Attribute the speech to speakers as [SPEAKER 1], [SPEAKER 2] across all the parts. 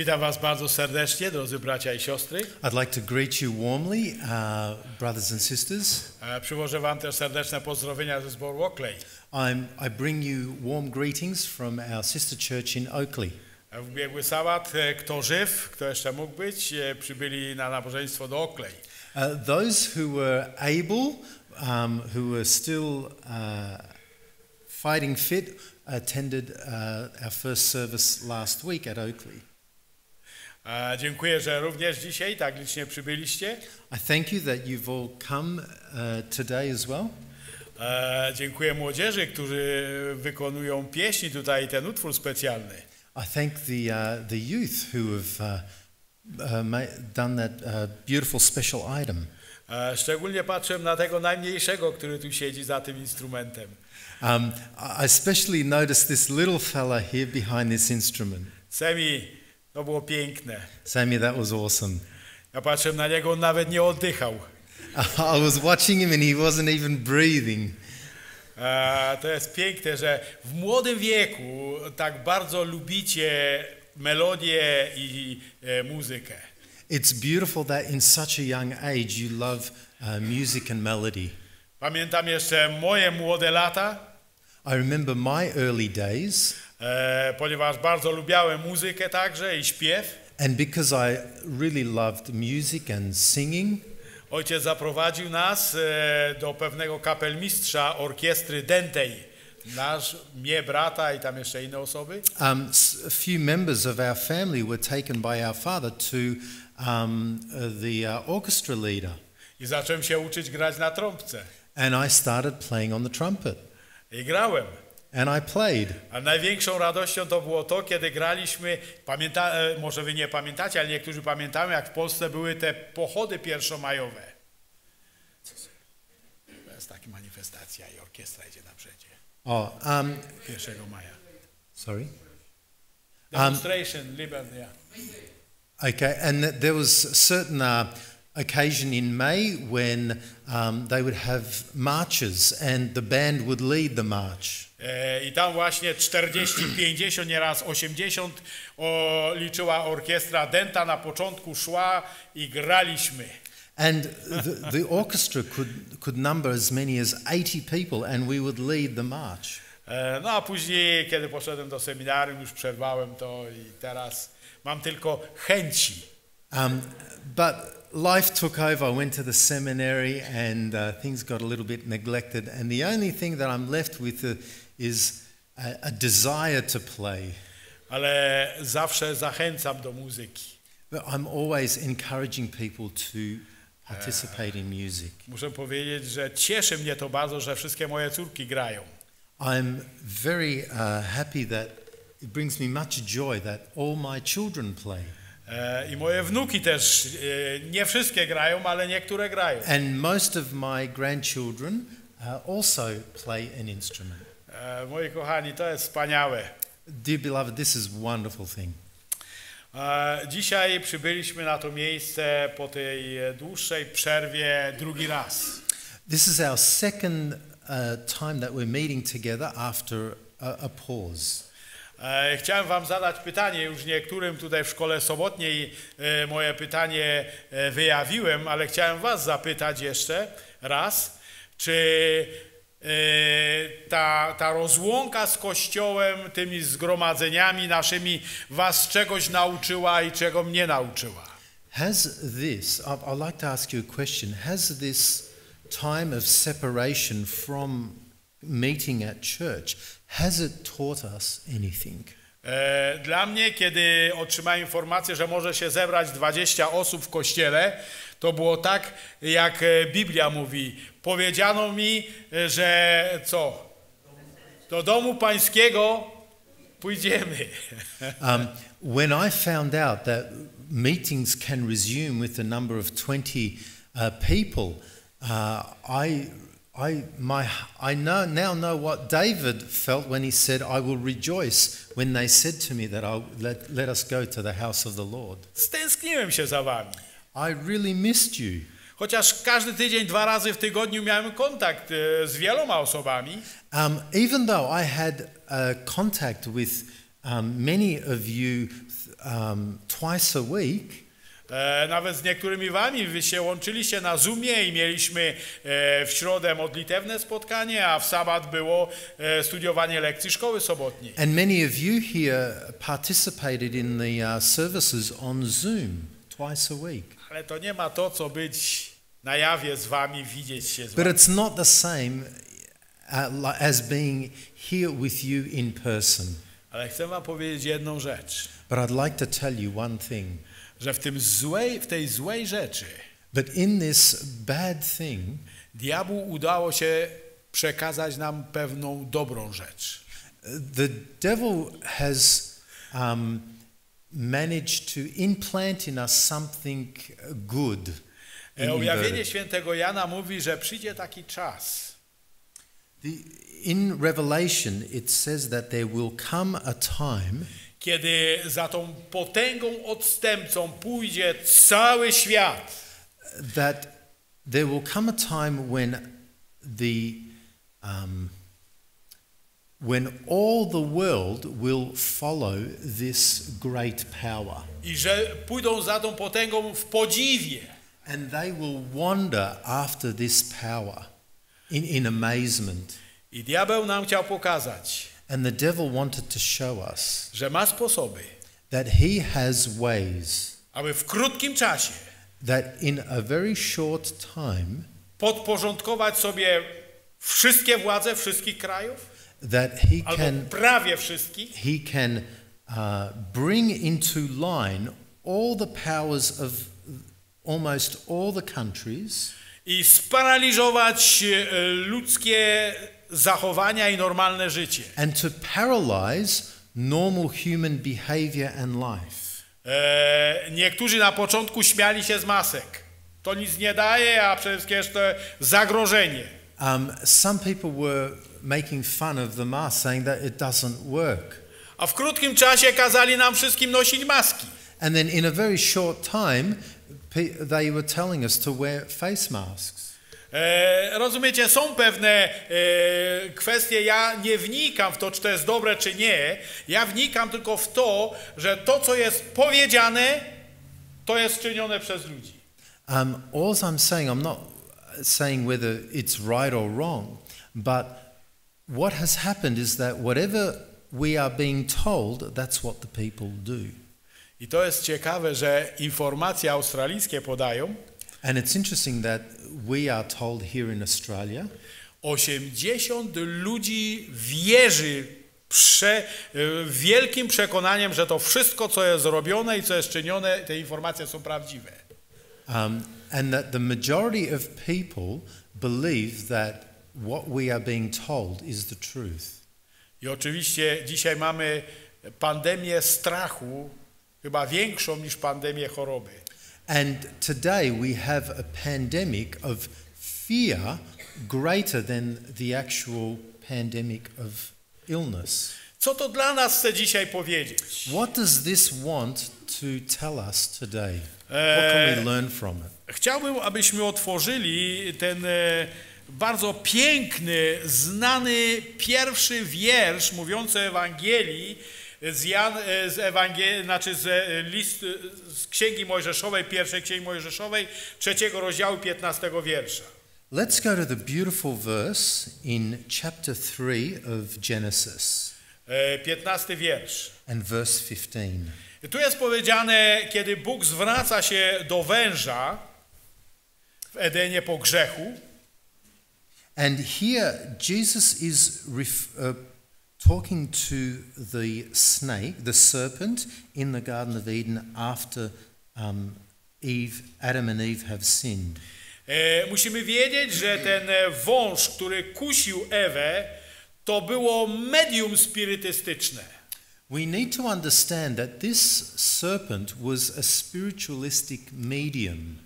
[SPEAKER 1] Witam was bardzo serdecznie, drodzy bracia i siostry.
[SPEAKER 2] I'd like to greet you warmly, brothers and sisters.
[SPEAKER 1] Przywożę wam też serdeczne pozdrowienia ze zboru Oakley.
[SPEAKER 2] I bring you warm greetings from our sister church in Oakley.
[SPEAKER 1] W ubiegły sabat, kto żyw, kto jeszcze mógł być, przybyli na nabożeństwo do Oakley.
[SPEAKER 2] Those who were able, who were still fighting fit, attended our first service last week at Oakley.
[SPEAKER 1] Dziękuję, że również dzisiaj tak licznie przybyliście.
[SPEAKER 2] I thank you that you've all come today as well.
[SPEAKER 1] Dziękuję młodzieży, którzy wykonują pieśni tutaj, ten utwór specjalny.
[SPEAKER 2] I thank the youth who have done that beautiful special item.
[SPEAKER 1] Szczególnie patrzę na tego najmniejszego, który tu siedzi za tym instrumentem.
[SPEAKER 2] I especially noticed this little fella here behind this instrument.
[SPEAKER 1] Semi, to było piękne.
[SPEAKER 2] Sammy, that was awesome.
[SPEAKER 1] Ja patrzę na niego, on nawet nie oddychał.
[SPEAKER 2] I was watching him and he wasn't even breathing.
[SPEAKER 1] To jest piękne, że w młodym wieku tak bardzo lubicie melodię i muzykę.
[SPEAKER 2] It's beautiful that in such a young age you love music and melody.
[SPEAKER 1] Pamiętam jeszcze moje młode lata.
[SPEAKER 2] I remember my early days.
[SPEAKER 1] Ponieważ bardzo lubiałem muzykę także i śpiew.
[SPEAKER 2] And because I really loved music and singing.
[SPEAKER 1] Ojciec zaprowadził nas do pewnego kapelmistrza orkiestry dętej. Mnie, brata i tam jeszcze inne osoby.
[SPEAKER 2] A few members of our family were taken by our father to the orchestra leader.
[SPEAKER 1] I zacząłem się uczyć grać na trąbce.
[SPEAKER 2] And I started playing on the trumpet.
[SPEAKER 1] I grałem.
[SPEAKER 2] And I played.
[SPEAKER 1] A największą radością to było to, kiedy graliśmy, może wy nie pamiętacie, ale niektórzy pamiętają, jak w Polsce były te pochody pierwszomajowe. To jest taka manifestacja i orkiestra idzie na przedzie. 1 maja.
[SPEAKER 2] Sorry?
[SPEAKER 1] Demonstration, Liberty, yeah.
[SPEAKER 2] Okay, and there was a certain occasion in May when they would have marches and the band would lead the march.
[SPEAKER 1] I tam właśnie 40, 50, nieraz 80 liczyła orkiestra dęta, na początku szła i graliśmy.
[SPEAKER 2] And the orchestra could number as many as 80 people and we would lead the march.
[SPEAKER 1] No a później, kiedy poszedłem do seminarium, już przerwałem to i teraz mam tylko chęci.
[SPEAKER 2] But life took over. I went to the seminary and things got a little bit neglected. And the only thing that I'm left with is a desire to play.
[SPEAKER 1] Ale zawsze zachęcam do muzyki.
[SPEAKER 2] But I'm always encouraging people to participate in music.
[SPEAKER 1] Muszę powiedzieć, że cieszy mnie to bardzo, że wszystkie moje córki grają.
[SPEAKER 2] I'm very happy that it brings me much joy that all my children play.
[SPEAKER 1] I moje wnuki też, nie wszystkie grają, ale niektóre grają.
[SPEAKER 2] And most of my grandchildren also play an instrument.
[SPEAKER 1] Moi kochani, to jest wspaniałe.
[SPEAKER 2] Dear beloved, this is a wonderful thing.
[SPEAKER 1] Dzisiaj przybyliśmy na to miejsce po tej dłuższej przerwie drugi raz.
[SPEAKER 2] This is our second time that we're meeting together after a pause.
[SPEAKER 1] Chciałem wam zadać pytanie, już niektórym tutaj w szkole sobotniej moje pytanie wyjawiłem, ale chciałem was zapytać jeszcze raz, czy ta rozłąka z Kościołem, tymi zgromadzeniami naszymi was czegoś nauczyła i czego mnie nauczyła?
[SPEAKER 2] I'd like to ask you a question. Has this time of separation from meeting at church, has it taught us anything?
[SPEAKER 1] Dla mnie, kiedy otrzymałem informację, że może się zebrać 20 osób w kościele, to było tak, jak Biblia mówi. Powiedziano mi, że co? Do domu pańskiego pójdziemy.
[SPEAKER 2] When I found out that meetings can resume with a number of 20 people, I now know what David felt when he said, I will rejoice when they said to me that let us go to the house of the Lord.
[SPEAKER 1] Stęskniłem się za wami.
[SPEAKER 2] I really missed you.
[SPEAKER 1] Chociaż każdy tydzień, 2 razy w tygodniu miałem kontakt z wieloma osobami.
[SPEAKER 2] Even though I had contact with many of you twice a week.
[SPEAKER 1] Nawet z niektórymi wami wy się łączyliście na Zoomie i mieliśmy w środę modlitewne spotkanie, a w sabat było studiowanie lekcji szkoły sobotniej.
[SPEAKER 2] And many of you here participated in the services on Zoom twice a week.
[SPEAKER 1] Ale to nie ma to, co być na jawie z wami, widzieć się z
[SPEAKER 2] But
[SPEAKER 1] wami.
[SPEAKER 2] it's not the same as being here with you in person.
[SPEAKER 1] Ale chcę wam powiedzieć jedną rzecz,
[SPEAKER 2] But I'd like to tell you one thing.
[SPEAKER 1] że w tej złej rzeczy
[SPEAKER 2] But in this bad thing,
[SPEAKER 1] diabłu udało się przekazać nam pewną dobrą rzecz.
[SPEAKER 2] the devil has managed to implant in us something good.
[SPEAKER 1] Objawienie świętego Jana mówi, że przyjdzie taki czas.
[SPEAKER 2] In Revelation it says that there will come a time
[SPEAKER 1] Kiedy za tą potęgą odstępcą pójdzie cały świat.
[SPEAKER 2] that there will come a time when all the world will follow this great power.
[SPEAKER 1] I że pójdą za tą potęgą w podziwie.
[SPEAKER 2] And they will wander after this power in amazement.
[SPEAKER 1] I diabeł nam chciał pokazać,
[SPEAKER 2] And the devil wanted to show us
[SPEAKER 1] że ma sposoby,
[SPEAKER 2] that he has ways
[SPEAKER 1] aby w krótkim czasie
[SPEAKER 2] that in a very short time
[SPEAKER 1] podporządkować sobie wszystkie władze wszystkich krajów,
[SPEAKER 2] that he
[SPEAKER 1] albo
[SPEAKER 2] can
[SPEAKER 1] prawie wszystkich,
[SPEAKER 2] bring into line all the powers of almost all the countries
[SPEAKER 1] i sparaliżować ludzkie zachowania i normalne życie.
[SPEAKER 2] and to paralyze normal human behavior and life.
[SPEAKER 1] Niektórzy na początku śmiali się z masek. To nic nie daje, a przede wszystkim jest to zagrożenie.
[SPEAKER 2] Some people were making fun of the mask, saying that it doesn't work.
[SPEAKER 1] A w krótkim czasie kazali nam wszystkim nosić maski.
[SPEAKER 2] And then in a very short time, they were telling us to wear face masks.
[SPEAKER 1] Rozumiecie, są pewne kwestie, ja nie wnikam w to, czy to jest dobre, czy nie. Ja wnikam tylko w to, że to, co jest powiedziane, to jest czynione przez ludzi.
[SPEAKER 2] All I'm saying, I'm not saying whether it's right or wrong, but what has happened is that whatever we are being told, that's what the people do.
[SPEAKER 1] I to jest ciekawe, że informacje australijskie podają,
[SPEAKER 2] And it's interesting that we are told here in Australia
[SPEAKER 1] 80 ludzi wierzy wielkim przekonaniem, że to wszystko, co jest robione i co jest czynione, te informacje są prawdziwe.
[SPEAKER 2] And that the majority of people believe that what we are being told is the truth.
[SPEAKER 1] I oczywiście dzisiaj mamy pandemię strachu, chyba większą niż pandemię choroby.
[SPEAKER 2] And today we have a pandemic of fear greater than the actual pandemic of illness.
[SPEAKER 1] Co to dla nas chce dzisiaj powiedzieć?
[SPEAKER 2] What does this want to tell us today? What can we learn from it?
[SPEAKER 1] Chciałbym, abyśmy otworzyli ten bardzo piękny, znany pierwszy wiersz mówiący o Ewangelii z Księgi Mojżeszowej, pierwszej Księgi Mojżeszowej, 3 rozdziału 15 wiersza.
[SPEAKER 2] Let's go to the beautiful verse in chapter 3 of Genesis
[SPEAKER 1] 15 wiersz.
[SPEAKER 2] and verse 15.
[SPEAKER 1] Tu jest powiedziane, kiedy Bóg zwraca się do węża w Edenie po grzechu.
[SPEAKER 2] And here Jesus is talking to the snake, the serpent in the Garden of Eden after Adam and Eve have sinned.
[SPEAKER 1] Musimy wiedzieć, że ten wąż, który kusił Ewę, to było medium spirytystyczne.
[SPEAKER 2] We need to understand that this serpent was a spiritualistic medium.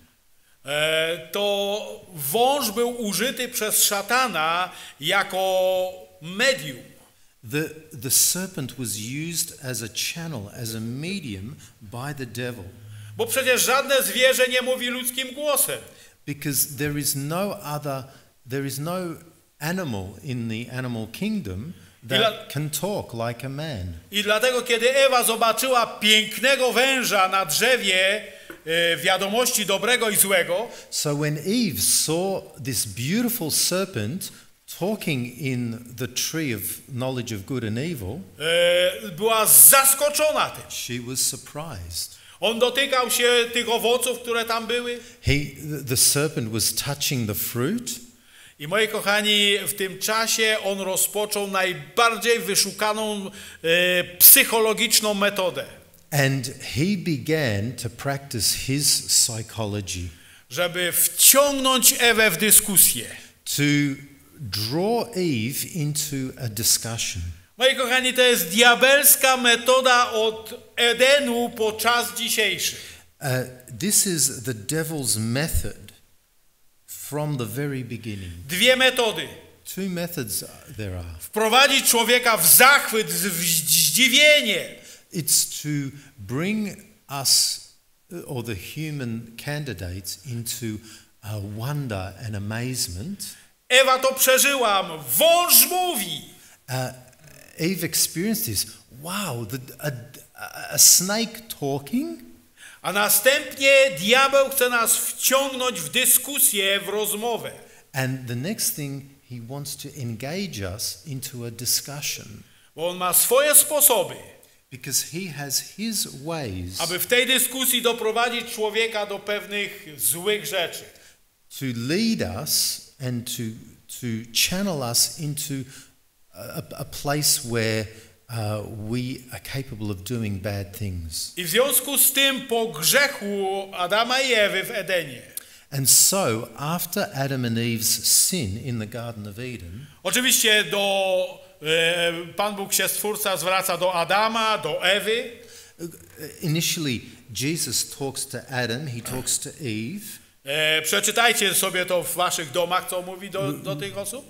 [SPEAKER 1] To wąż był użyty przez szatana jako medium.
[SPEAKER 2] The serpent was used as a channel, as a medium by the devil.
[SPEAKER 1] Bo przecież żadne zwierzę nie mówi ludzkim głosem.
[SPEAKER 2] Because there is no animal in the animal kingdom that can talk like a man.
[SPEAKER 1] I dlatego, kiedy Ewa zobaczyła pięknego węża na drzewie wiadomości dobrego i złego,
[SPEAKER 2] So when Eve saw this beautiful serpent talking in the tree of knowledge of good and evil,
[SPEAKER 1] była zaskoczona tym.
[SPEAKER 2] she was surprised.
[SPEAKER 1] On dotykał się tych owoców, które tam były.
[SPEAKER 2] The serpent was touching the fruit.
[SPEAKER 1] I moi kochani, w tym czasie on rozpoczął najbardziej wyszukaną psychologiczną metodę.
[SPEAKER 2] And he began to practice his psychology.
[SPEAKER 1] Żeby wciągnąć Ewę w dyskusję.
[SPEAKER 2] To draw Eve into a discussion.
[SPEAKER 1] Moi kochani, to jest diabelska metoda od Edenu po czas dzisiejszy.
[SPEAKER 2] This is the devil's method from the very beginning.
[SPEAKER 1] Dwie metody.
[SPEAKER 2] Two methods there are.
[SPEAKER 1] Wprowadzić człowieka w zachwyt, w zdziwienie.
[SPEAKER 2] It's to bring us or the human candidates into wonder and amazement.
[SPEAKER 1] Ewa to przeżyła. Wąż mówi.
[SPEAKER 2] Eve experienced this. Wow, a snake talking?
[SPEAKER 1] A następnie diabeł chce nas wciągnąć w dyskusję, w rozmowę.
[SPEAKER 2] And the next thing, he wants to engage us into a discussion.
[SPEAKER 1] Bo on ma swoje sposoby.
[SPEAKER 2] Because he has his ways.
[SPEAKER 1] Aby w tej dyskusji doprowadzić człowieka do pewnych złych rzeczy.
[SPEAKER 2] To lead us and to channel us into a place where we are capable of doing bad things.
[SPEAKER 1] I w związku z tym po grzechu Adama i Ewy w Edenie.
[SPEAKER 2] And so after Adam and Eve's sin in the Garden of Eden.
[SPEAKER 1] Oczywiście Pan Bóg się Stwórca zwraca do Adama, do Ewy.
[SPEAKER 2] Initially Jesus talks to Adam, he talks to Eve.
[SPEAKER 1] Przeczytajcie sobie to w waszych domach, co mówi do tych osób.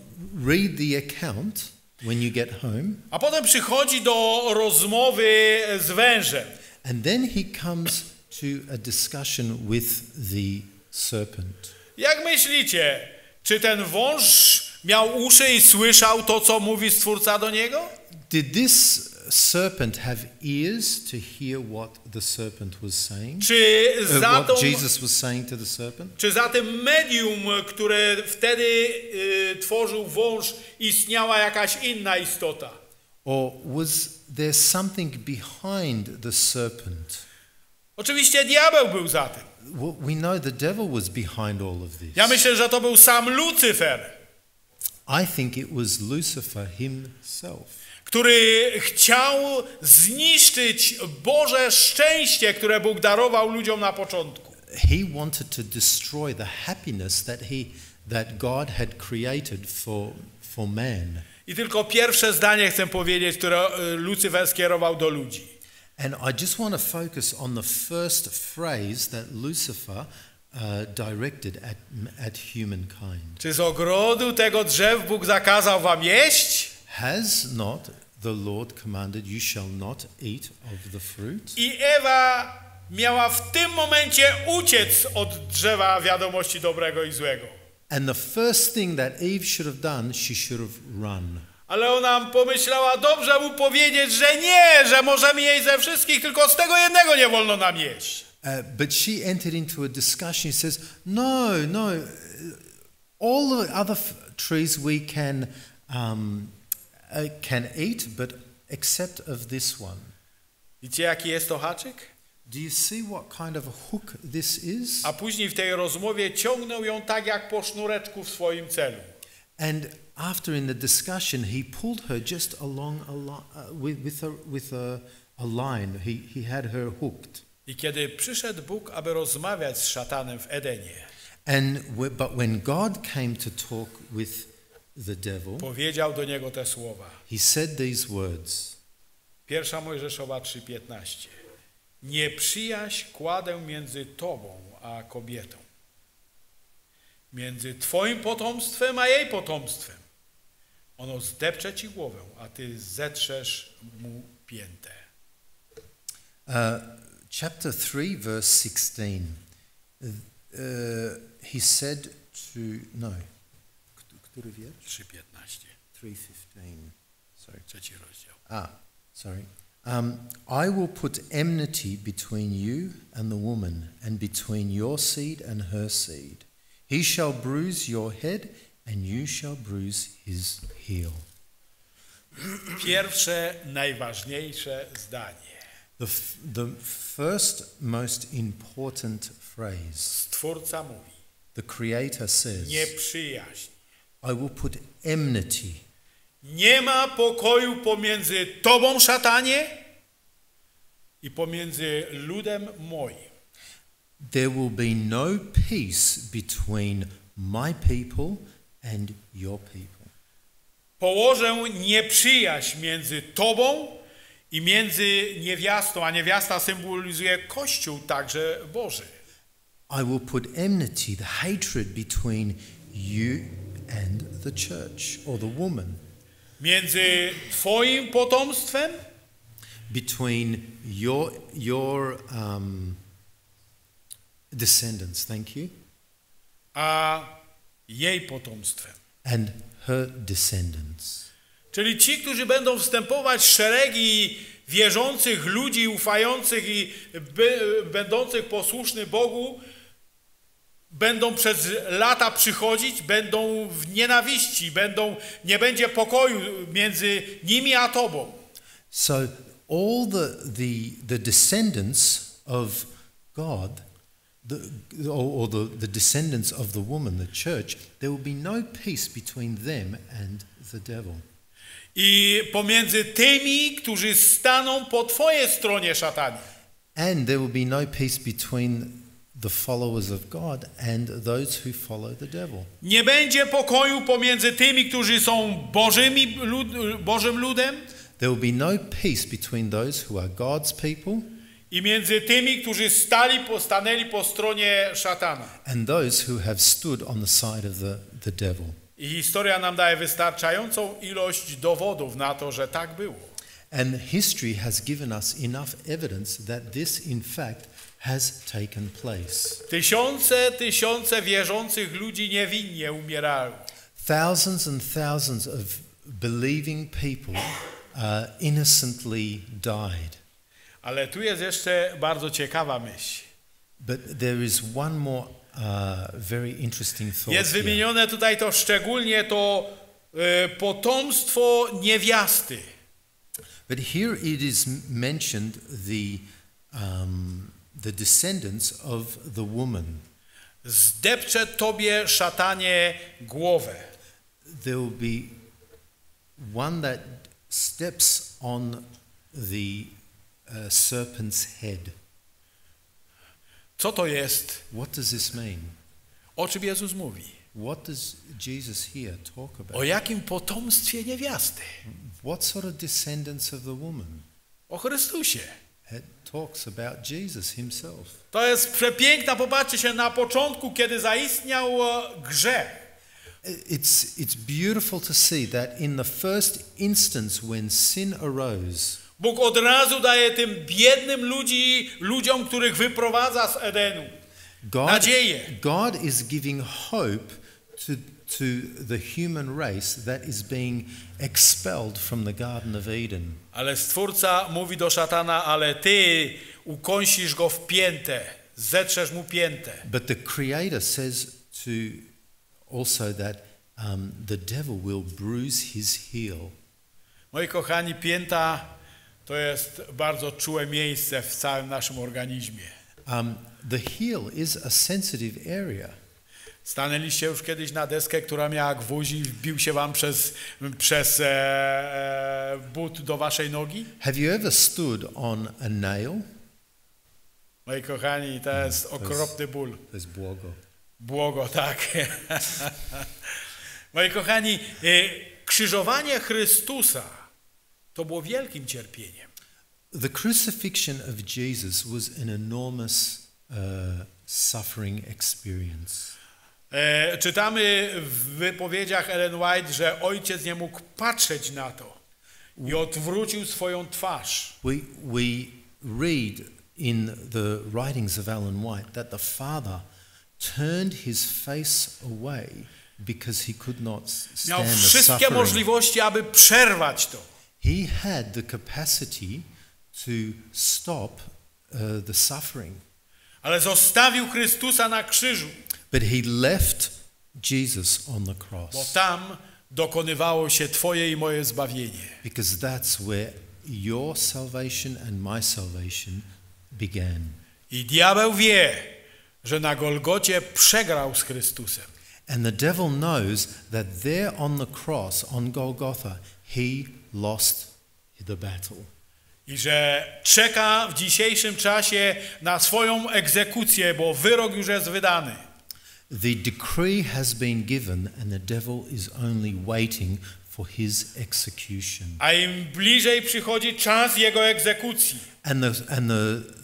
[SPEAKER 2] Read the account when you get home.
[SPEAKER 1] A potem przychodzi do rozmowy z wężem.
[SPEAKER 2] And then he comes to a discussion with the serpent.
[SPEAKER 1] Jak myślicie, czy ten wąż miał uszy i słyszał to, co mówi Stwórca do niego?
[SPEAKER 2] Did this serpent have ears to hear what the serpent was saying?
[SPEAKER 1] Czy za
[SPEAKER 2] what Jesus was saying to the serpent?
[SPEAKER 1] Czy za tym medium, które wtedy tworzył wąż, istniała jakaś inna istota?
[SPEAKER 2] Or was there something behind the serpent?
[SPEAKER 1] Oczywiście diabeł był za tym.
[SPEAKER 2] We know the devil was behind all of this.
[SPEAKER 1] Ja myślę, że to był sam Lucyfer.
[SPEAKER 2] I think it was Lucifer himself.
[SPEAKER 1] Który chciał zniszczyć Boże szczęście, które Bóg darował ludziom na początku.
[SPEAKER 2] He wanted to destroy the happiness that God had created for man.
[SPEAKER 1] I tylko pierwsze zdanie chcę powiedzieć, które Lucyfer skierował do ludzi.
[SPEAKER 2] And I just want to focus on the first phrase that Lucifer directed at humankind.
[SPEAKER 1] Czy z ogrodu tego drzew Bóg zakazał wam jeść?
[SPEAKER 2] Has not the Lord commanded, you shall not eat of the fruit?
[SPEAKER 1] I Ewa miała w tym momencie uciec od drzewa wiadomości dobrego i złego.
[SPEAKER 2] And the first thing that Eve should have done, she should have run.
[SPEAKER 1] Ale ona pomyślała, dobrze mu powiedzieć, że nie, że możemy jeść ze wszystkich, tylko z tego jednego nie wolno nam jeść.
[SPEAKER 2] But she entered into a discussion. She says, no, all the other trees we can eat, but except of this one.
[SPEAKER 1] Widzicie, jaki jest to haczyk?
[SPEAKER 2] Do you see what kind of a hook this is?
[SPEAKER 1] A później w tej rozmowie ciągnął ją tak jak po sznureczku w swoim celu.
[SPEAKER 2] And after in the discussion, he pulled her just along with a line. He had her hooked.
[SPEAKER 1] I kiedy przyszedł Bóg, aby rozmawiać z szatanem w Edenie,
[SPEAKER 2] but when God came to talk with the devil,
[SPEAKER 1] powiedział do niego te słowa.
[SPEAKER 2] He said these words.
[SPEAKER 1] 1 Mojżeszowa 3:15. Nieprzyjaźń kładę między tobą a kobietą, między twoim potomstwem a jej potomstwem. Ono zdepcze ci głowę, a ty zetrzesz mu piętę.
[SPEAKER 2] Chapter 3, verse 16. He said to... No. Który wiersz?
[SPEAKER 1] 3:15.
[SPEAKER 2] 3:15. Sorry.
[SPEAKER 1] Trzeci rozdział.
[SPEAKER 2] Sorry. I will put enmity between you and the woman, and between your seed and her seed. He shall bruise your head, and you shall bruise his heel.
[SPEAKER 1] Pierwsze, najważniejsze zdanie.
[SPEAKER 2] The first most important phrase.
[SPEAKER 1] Stwórca mówi.
[SPEAKER 2] The Creator says,
[SPEAKER 1] Nieprzyjaźń.
[SPEAKER 2] I will put enmity.
[SPEAKER 1] Nie ma pokoju pomiędzy tobą, szatanie, i pomiędzy ludem moim.
[SPEAKER 2] There will be no peace between my people and your people.
[SPEAKER 1] Położę nieprzyjaźń między tobą i między niewiastą, a niewiasta symbolizuje Kościół także Boży.
[SPEAKER 2] I will put enmity, the hatred between you and the church or the woman.
[SPEAKER 1] Między twoim potomstwem,
[SPEAKER 2] between your descendants, thank you,
[SPEAKER 1] a jej potomstwem.
[SPEAKER 2] and her descendants.
[SPEAKER 1] Czyli ci, którzy będą wstępować w szeregi wierzących ludzi, ufających i będących posłusznych Bogu, będą przez lata przychodzić, będą w nienawiści, nie będzie pokoju między nimi a tobą.
[SPEAKER 2] So all the descendants of God, the descendants of the woman, the church, there will be no peace between them and the devil.
[SPEAKER 1] I pomiędzy tymi, którzy staną po twojej stronie, szatanie.
[SPEAKER 2] And there will be no peace between the followers of God and those who follow the devil.
[SPEAKER 1] Nie będzie pokoju pomiędzy tymi, którzy są Bożym ludem,
[SPEAKER 2] There will be no peace between those who are God's people
[SPEAKER 1] i między tymi, którzy stanęli po stronie szatana.
[SPEAKER 2] and those who have stood on the side of the devil.
[SPEAKER 1] I historia nam daje wystarczającą ilość dowodów na to, że tak było.
[SPEAKER 2] And history has given us enough evidence that this in fact has taken place.
[SPEAKER 1] Tysiące wierzących ludzi niewinnie umierały.
[SPEAKER 2] Thousands and thousands of believing people innocently died.
[SPEAKER 1] Ale tu jest jeszcze bardzo ciekawa myśl.
[SPEAKER 2] But there is one more very interesting thought.
[SPEAKER 1] Jest
[SPEAKER 2] Here.
[SPEAKER 1] wymienione tutaj to szczególnie to potomstwo niewiasty.
[SPEAKER 2] But here it is mentioned the descendants of the woman.
[SPEAKER 1] Zdepcze tobie, szatanie, głowę.
[SPEAKER 2] There will be one that steps on the serpent's head.
[SPEAKER 1] Co to jest?
[SPEAKER 2] What does this mean?
[SPEAKER 1] O czym Jezus mówi?
[SPEAKER 2] What does Jesus here talk about?
[SPEAKER 1] O jakim potomstwie niewiasty?
[SPEAKER 2] What sort of descendants of the woman?
[SPEAKER 1] O Chrystusie.
[SPEAKER 2] It talks about Jesus himself.
[SPEAKER 1] To jest przepiękna, popatrzcie się na początku, kiedy zaistniał grzech.
[SPEAKER 2] It's beautiful to see that in the first instance when sin arose,
[SPEAKER 1] Bóg od razu daje tym biednym ludziom, których wyprowadza z Edenu, nadzieję.
[SPEAKER 2] God is giving hope to the human race that is being expelled from the Garden of Eden.
[SPEAKER 1] Ale Stwórca mówi do szatana, ale ty ukąsisz go w piętę, zetrzesz mu piętę.
[SPEAKER 2] But the Creator says to also that the devil will bruise his heel.
[SPEAKER 1] Moi kochani, pięta to jest bardzo czułe miejsce w całym naszym organizmie.
[SPEAKER 2] The heel is a sensitive area.
[SPEAKER 1] Stanęliście już kiedyś na deskę, która miała gwóźdź i wbił się wam przez but do waszej nogi?
[SPEAKER 2] Have you ever stood on a nail?
[SPEAKER 1] Moi kochani, to jest okropny ból.
[SPEAKER 2] To jest błogo.
[SPEAKER 1] Błogo, tak. Moi kochani, krzyżowanie Chrystusa to było wielkim cierpieniem.
[SPEAKER 2] The crucifixion of Jesus was an enormous suffering experience.
[SPEAKER 1] Czytamy w wypowiedziach Ellen White, że ojciec nie mógł patrzeć na to i odwrócił swoją twarz.
[SPEAKER 2] We read in the writings of Ellen White that the Father turned his face away because he could not
[SPEAKER 1] Miał
[SPEAKER 2] stand the
[SPEAKER 1] wszystkie
[SPEAKER 2] suffering.
[SPEAKER 1] możliwości, aby przerwać to.
[SPEAKER 2] He had the capacity to stop the suffering.
[SPEAKER 1] Ale zostawił Chrystusa na krzyżu,
[SPEAKER 2] But he left Jesus on the
[SPEAKER 1] bo
[SPEAKER 2] cross
[SPEAKER 1] tam dokonywało się twoje i moje zbawienie.
[SPEAKER 2] because that's where your salvation and my salvation began.
[SPEAKER 1] I diabeł wie, że na Golgocie przegrał z Chrystusem.
[SPEAKER 2] And the devil knows that there on the cross, on Golgotha, he lost the battle.
[SPEAKER 1] I że czeka w dzisiejszym czasie na swoją egzekucję, bo wyrok już jest wydany.
[SPEAKER 2] The decree has been given and the devil is only waiting for his execution.
[SPEAKER 1] A im bliżej przychodzi czas jego egzekucji,
[SPEAKER 2] And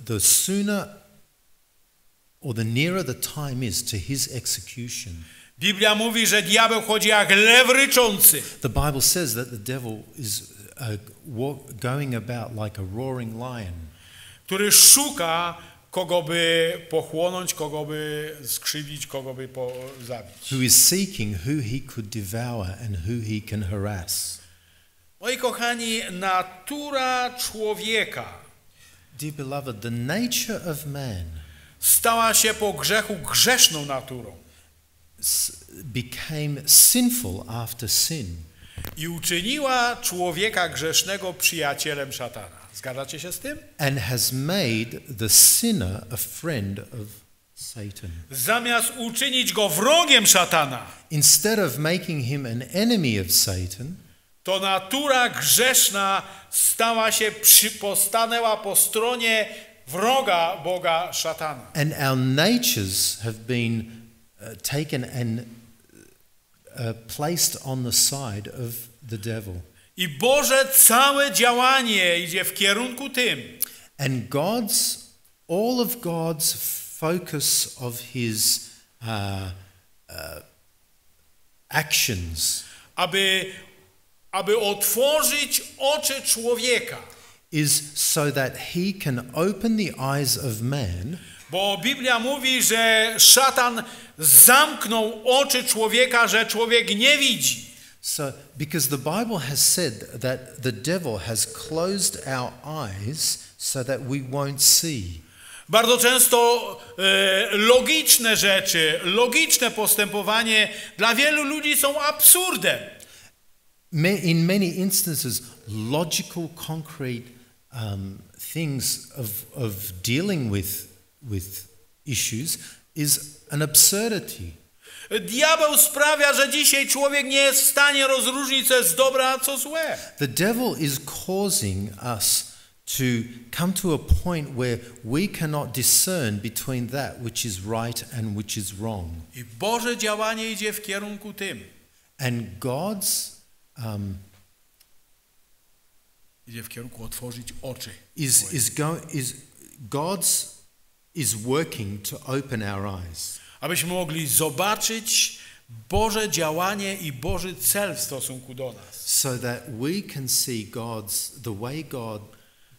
[SPEAKER 2] the sooner or the nearer the time is to his execution,
[SPEAKER 1] Biblia mówi, że diabeł chodzi jak lew ryczący.
[SPEAKER 2] the Bible says that the devil is going about like a roaring lion,
[SPEAKER 1] Który szuka, kogo by pochłonąć, kogo by skrzywić, kogo by zabić.
[SPEAKER 2] who is seeking who he could devour and who he can harass.
[SPEAKER 1] Moi kochani, natura człowieka
[SPEAKER 2] Dear beloved, the nature of man
[SPEAKER 1] stała się po grzechu grzeszną naturą
[SPEAKER 2] became sinful after sin
[SPEAKER 1] i uczyniła człowieka grzesznego przyjacielem szatana. Zgadzacie się z tym?
[SPEAKER 2] and has made the sinner a friend of Satan.
[SPEAKER 1] Zamiast uczynić go wrogiem szatana,
[SPEAKER 2] Instead of making him an enemy of Satan,
[SPEAKER 1] to natura grzeszna postanęła po stronie wroga Boga szatana.
[SPEAKER 2] and our natures have been taken and placed on the side of the devil.
[SPEAKER 1] I Boże całe działanie idzie w kierunku tym,
[SPEAKER 2] And all of God's focus of his actions
[SPEAKER 1] aby otworzyć oczy człowieka.
[SPEAKER 2] is so that he can open the eyes of man,
[SPEAKER 1] Bo Biblia mówi, że szatan zamknął oczy człowieka, że człowiek nie widzi.
[SPEAKER 2] so because the Bible has said that the devil has closed our eyes so that we won't see.
[SPEAKER 1] Bardzo często logiczne rzeczy, logiczne postępowanie dla wielu ludzi są absurdem.
[SPEAKER 2] In many instances, logical, concrete things of dealing with issues is an absurdity.
[SPEAKER 1] Diabeł sprawia, że dzisiaj człowiek nie jest w stanie rozróżnić, co jest dobre, a co złe.
[SPEAKER 2] The devil is causing us to come to a point where we cannot discern between that which is right and which is wrong.
[SPEAKER 1] I Boże działanie idzie w kierunku tym.
[SPEAKER 2] And God's
[SPEAKER 1] Idzie w kierunku otworzyć oczy.
[SPEAKER 2] is working to open our eyes,
[SPEAKER 1] Abyśmy mogli zobaczyć Boże działanie i Boży cel w stosunku do nas.
[SPEAKER 2] so that we can see the way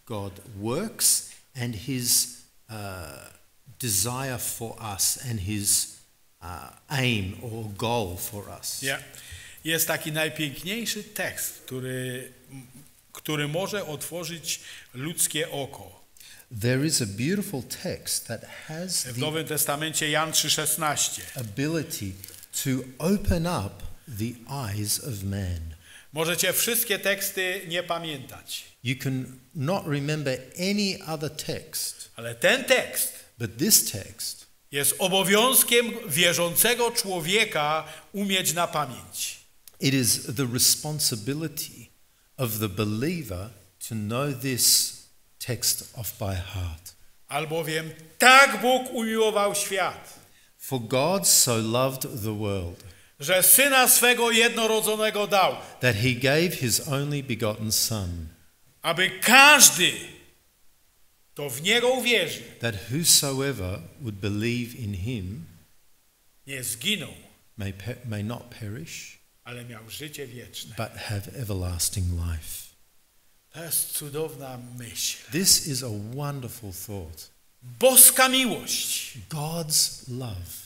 [SPEAKER 2] God works and his desire for us and his aim or goal for us.
[SPEAKER 1] Jest taki najpiękniejszy tekst, który może otworzyć ludzkie oko.
[SPEAKER 2] There is a beautiful text that has
[SPEAKER 1] W
[SPEAKER 2] the
[SPEAKER 1] Nowym Testamencie Jan 3,16.
[SPEAKER 2] ability to open up the eyes of man.
[SPEAKER 1] Możecie wszystkie teksty nie pamiętać,
[SPEAKER 2] You can not remember any other text,
[SPEAKER 1] ale ten tekst
[SPEAKER 2] but this text
[SPEAKER 1] jest obowiązkiem wierzącego człowieka umieć na pamięć.
[SPEAKER 2] it is the responsibility of the believer to know this text off by heart.
[SPEAKER 1] Albowiem tak Bóg umiłował świat,
[SPEAKER 2] For God so loved the world
[SPEAKER 1] że Syna swego jednorodzonego dał,
[SPEAKER 2] that he gave his only begotten Son,
[SPEAKER 1] aby każdy, kto w Niego uwierzy,
[SPEAKER 2] that whosoever would believe in him
[SPEAKER 1] nie zginął,
[SPEAKER 2] may not perish,
[SPEAKER 1] ale miał życie wieczne.
[SPEAKER 2] but have everlasting life.
[SPEAKER 1] To jest cudowna myśl.
[SPEAKER 2] This is a wonderful thought.
[SPEAKER 1] Boska miłość
[SPEAKER 2] God's love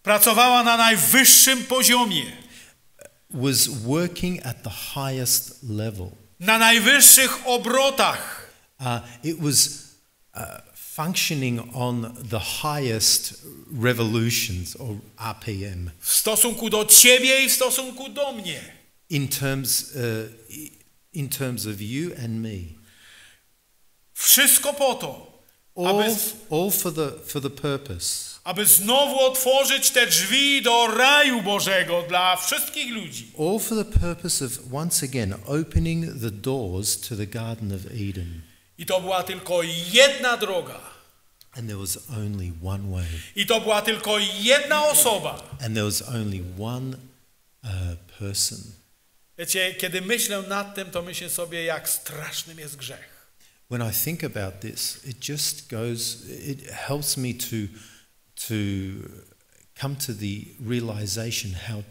[SPEAKER 1] pracowała na najwyższym poziomie,
[SPEAKER 2] was working at the highest level.
[SPEAKER 1] na najwyższych obrotach.
[SPEAKER 2] It was functioning on the highest revolutions or RPM.
[SPEAKER 1] W stosunku do ciebie i w stosunku do mnie.
[SPEAKER 2] In terms of you and me.
[SPEAKER 1] Wszystko po to,
[SPEAKER 2] All for the purpose.
[SPEAKER 1] aby znowu otworzyć te drzwi do raju Bożego dla wszystkich ludzi.
[SPEAKER 2] All for the purpose of once again opening the doors to the Garden of Eden.
[SPEAKER 1] I to była tylko jedna droga.
[SPEAKER 2] And there was only one way.
[SPEAKER 1] I to była tylko jedna osoba.
[SPEAKER 2] And there was only one person.
[SPEAKER 1] Wiecie, kiedy myślę nad tym, to myślę sobie, jak strasznym jest grzech.
[SPEAKER 2] When I think about this, it helps me to come to the realization how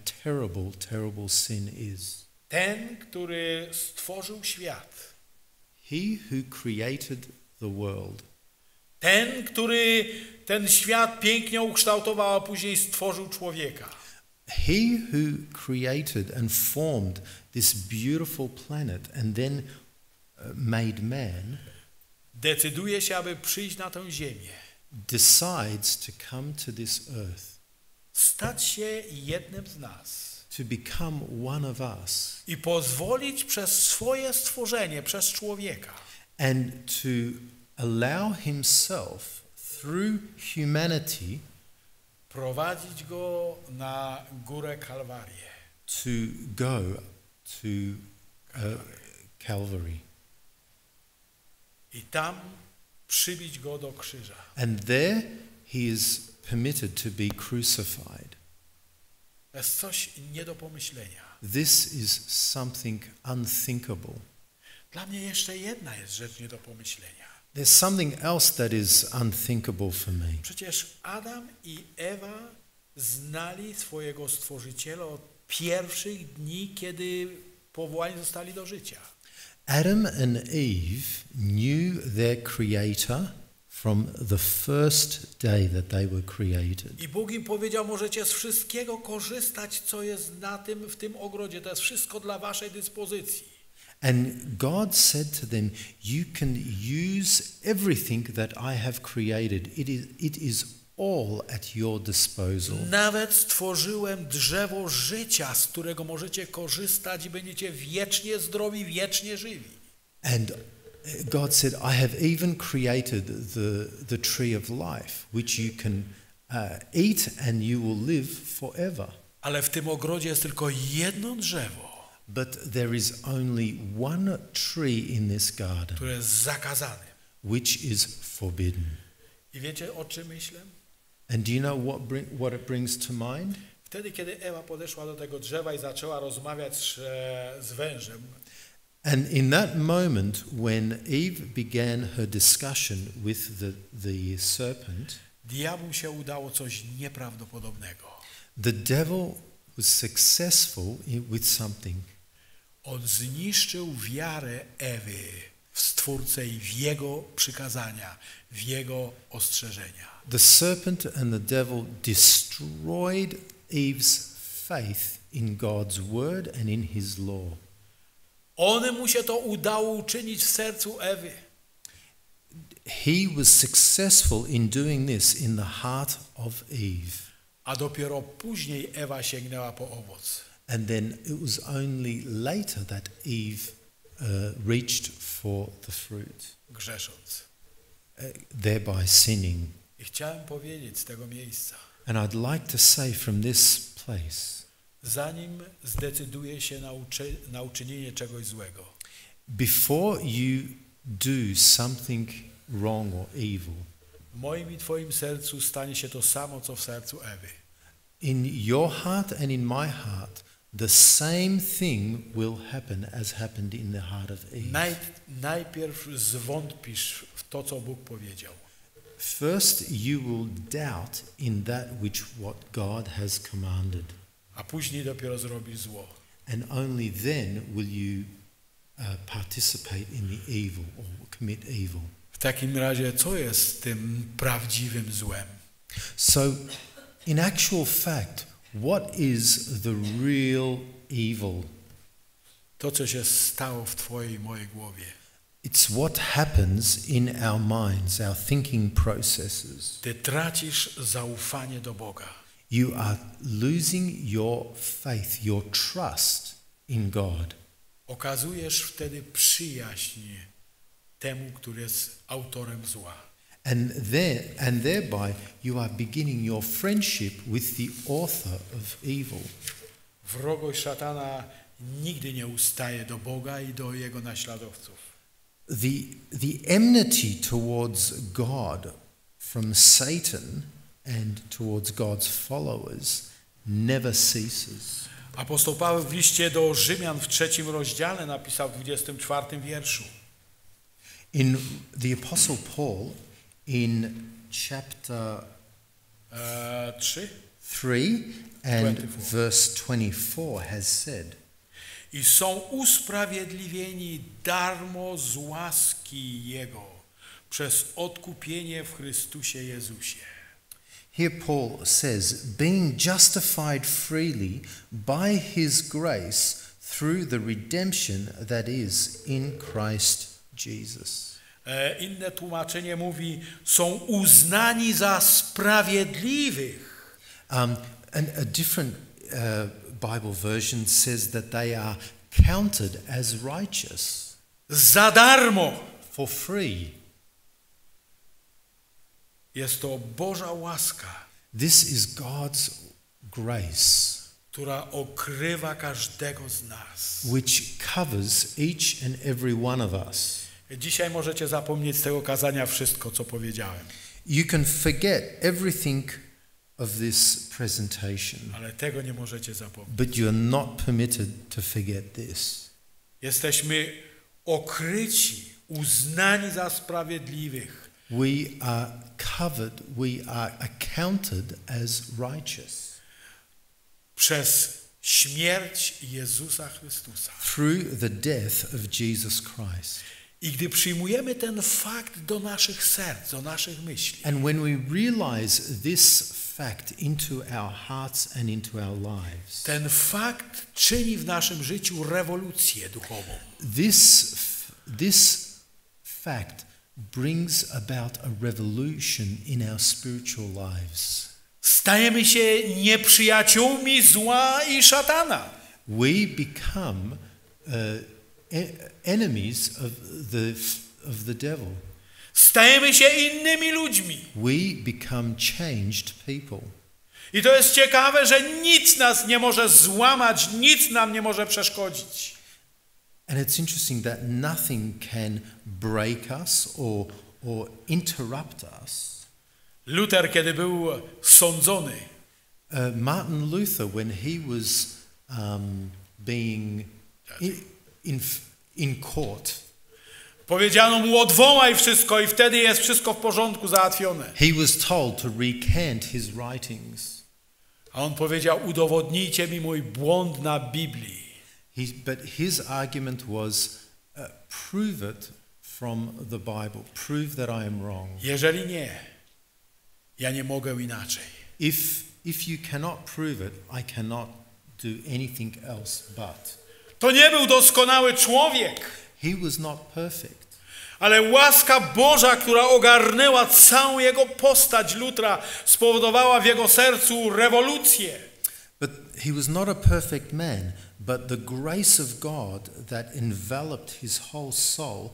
[SPEAKER 2] terrible sin is.
[SPEAKER 1] Ten, który stworzył świat.
[SPEAKER 2] He who created the world.
[SPEAKER 1] Ten, który ten świat pięknie ukształtował, a później stworzył człowieka.
[SPEAKER 2] He who created and formed this beautiful planet and then made man
[SPEAKER 1] Decyduje się, aby przyjść na tę ziemię.
[SPEAKER 2] Decides to come to this earth.
[SPEAKER 1] Stać się jednym z nas.
[SPEAKER 2] To become one of us.
[SPEAKER 1] I pozwolić przez swoje stworzenie, przez człowieka.
[SPEAKER 2] And to allow himself through humanity
[SPEAKER 1] prowadzić go na górę Kalwarię.
[SPEAKER 2] To go to Calvary.
[SPEAKER 1] I tam przybić go do krzyża.
[SPEAKER 2] And there he is permitted to be crucified.
[SPEAKER 1] To jest coś nie do pomyślenia.
[SPEAKER 2] This is something unthinkable.
[SPEAKER 1] Dla mnie jeszcze jedna jest rzecz nie do pomyślenia.
[SPEAKER 2] There's something else that is unthinkable for me.
[SPEAKER 1] Przecież Adam i Ewa znali swojego Stworzyciela od pierwszych dni, kiedy powołani zostali do życia.
[SPEAKER 2] Adam and Eve knew their Creator from the first day that they were created.
[SPEAKER 1] I Bóg im powiedział, możecie z wszystkiego korzystać, co jest w tym ogrodzie. To jest wszystko dla waszej dyspozycji.
[SPEAKER 2] And God said to them, you can use everything that I have created. It is all at your disposal.
[SPEAKER 1] Nawet stworzyłem drzewo życia, z którego możecie korzystać i będziecie wiecznie zdrowi, wiecznie żywi.
[SPEAKER 2] And God said, I have even created the tree of life, which you can eat and you will live forever.
[SPEAKER 1] Ale w tym ogrodzie jest tylko jedno drzewo,
[SPEAKER 2] But there is only one tree in this garden,
[SPEAKER 1] które jest zakazane.
[SPEAKER 2] which is forbidden.
[SPEAKER 1] I wiecie, o czym myślę?
[SPEAKER 2] And do you know what it brings to mind?
[SPEAKER 1] Wtedy, kiedy Ewa podeszła do tego drzewa i zaczęła rozmawiać z wężem,
[SPEAKER 2] And in that moment when Eve began her discussion with the serpent,
[SPEAKER 1] diabłu się udało coś nieprawdopodobnego.
[SPEAKER 2] the devil was successful with something.
[SPEAKER 1] On zniszczył wiarę Ewy w Stwórcę i w Jego przykazania, w Jego ostrzeżenia.
[SPEAKER 2] The serpent and the devil destroyed Eve's faith in God's word and in his law.
[SPEAKER 1] Mu się to udało uczynić w sercu Ewy.
[SPEAKER 2] He was successful in doing this in the heart of Eve.
[SPEAKER 1] A dopiero później Ewa sięgnęła po owoc.
[SPEAKER 2] And then it was only later that Eve reached for the fruit,
[SPEAKER 1] Grzesząc.
[SPEAKER 2] thereby sinning.
[SPEAKER 1] I chciałem powiedzieć z tego miejsca,
[SPEAKER 2] And I'd like to say from this place,
[SPEAKER 1] zanim zdecyduje się na uczynienie czegoś złego,
[SPEAKER 2] before you do something wrong or evil,
[SPEAKER 1] w moim i twoim sercu stanie się to samo, co w sercu Ewy.
[SPEAKER 2] in your heart and in my heart, the same thing will happen as happened in the heart of Eve.
[SPEAKER 1] Najpierw zwątpisz w to, co Bóg powiedział.
[SPEAKER 2] First, you will doubt in that what God has commanded.
[SPEAKER 1] A później dopiero zrobisz zło.
[SPEAKER 2] And only then will you participate in the evil or commit evil.
[SPEAKER 1] W takim razie, co jest tym prawdziwym złem?
[SPEAKER 2] So, In actual fact, what is the real evil?
[SPEAKER 1] To, co się stało w twojej i mojej głowie.
[SPEAKER 2] It's what happens in our minds, our thinking processes.
[SPEAKER 1] Ty tracisz zaufanie do Boga.
[SPEAKER 2] You are losing your faith, your trust in God.
[SPEAKER 1] Okazujesz wtedy przyjaźń temu, który jest autorem zła.
[SPEAKER 2] And thereby you are beginning your friendship with the author of evil.
[SPEAKER 1] Wrogość szatana nigdy nie ustaje do Boga i do jego naśladowców.
[SPEAKER 2] The enmity towards God from Satan and towards God's followers never ceases.
[SPEAKER 1] Apostoł Paweł w liście do Rzymian w 3 rozdziale napisał w 24 wierszu.
[SPEAKER 2] In the Apostle Paul in chapter 3 and
[SPEAKER 1] 24.
[SPEAKER 2] verse 24 has said,
[SPEAKER 1] I są usprawiedliwieni darmo z łaski Jego przez odkupienie w Chrystusie Jezusie.
[SPEAKER 2] Here Paul says, being justified freely by his grace through the redemption that is in Christ Jesus.
[SPEAKER 1] Inne tłumaczenie mówi, są uznani za sprawiedliwych.
[SPEAKER 2] And a different Bible version says that they are counted as righteous.
[SPEAKER 1] Za darmo.
[SPEAKER 2] For free.
[SPEAKER 1] Jest to Boża łaska,
[SPEAKER 2] This is God's grace,
[SPEAKER 1] która okrywa każdego z nas.
[SPEAKER 2] which covers each and every one of us.
[SPEAKER 1] Dzisiaj możecie zapomnieć z tego kazania wszystko, co powiedziałem.
[SPEAKER 2] You can forget everything of this presentation,
[SPEAKER 1] Ale tego nie możecie zapomnieć.
[SPEAKER 2] but you're not permitted to forget this.
[SPEAKER 1] Jesteśmy okryci, uznani za sprawiedliwych.
[SPEAKER 2] We are covered, we are accounted as righteous
[SPEAKER 1] Przez śmierć Jezusa Chrystusa.
[SPEAKER 2] through the death of Jesus Christ.
[SPEAKER 1] I gdy przyjmujemy ten fakt do naszych serc, do naszych myśli,
[SPEAKER 2] And when we realize this fact into our hearts and into our lives,
[SPEAKER 1] ten fakt czyni w naszym życiu rewolucję duchową.
[SPEAKER 2] this fact brings about a revolution in our spiritual lives.
[SPEAKER 1] Stajemy się nieprzyjaciółmi zła i szatana.
[SPEAKER 2] We become enemies of the devil.
[SPEAKER 1] Stajemy się innymi ludźmi.
[SPEAKER 2] We become changed people.
[SPEAKER 1] I to jest ciekawe, że nic nas nie może złamać, nic nam nie może przeszkodzić.
[SPEAKER 2] And it's interesting that nothing can break us or interrupt us.
[SPEAKER 1] Luther, kiedy był sądzony,
[SPEAKER 2] Martin Luther, when he was being in court,
[SPEAKER 1] powiedziano mu odwołaj wszystko i wtedy jest wszystko w porządku, załatwione.
[SPEAKER 2] he was told to recant his writings.
[SPEAKER 1] A on powiedział, udowodnijcie mi mój błąd na Biblii.
[SPEAKER 2] But his argument was, prove it from the Bible. Prove that I am wrong.
[SPEAKER 1] Jeżeli nie, ja nie mogę inaczej.
[SPEAKER 2] If you cannot prove it, I cannot do anything else but.
[SPEAKER 1] To nie był doskonały człowiek,
[SPEAKER 2] He was not perfect.
[SPEAKER 1] ale łaska Boża, która ogarnęła całą jego postać Lutra, spowodowała w jego sercu rewolucję.
[SPEAKER 2] But he was not a perfect man, but the grace of God that enveloped his whole soul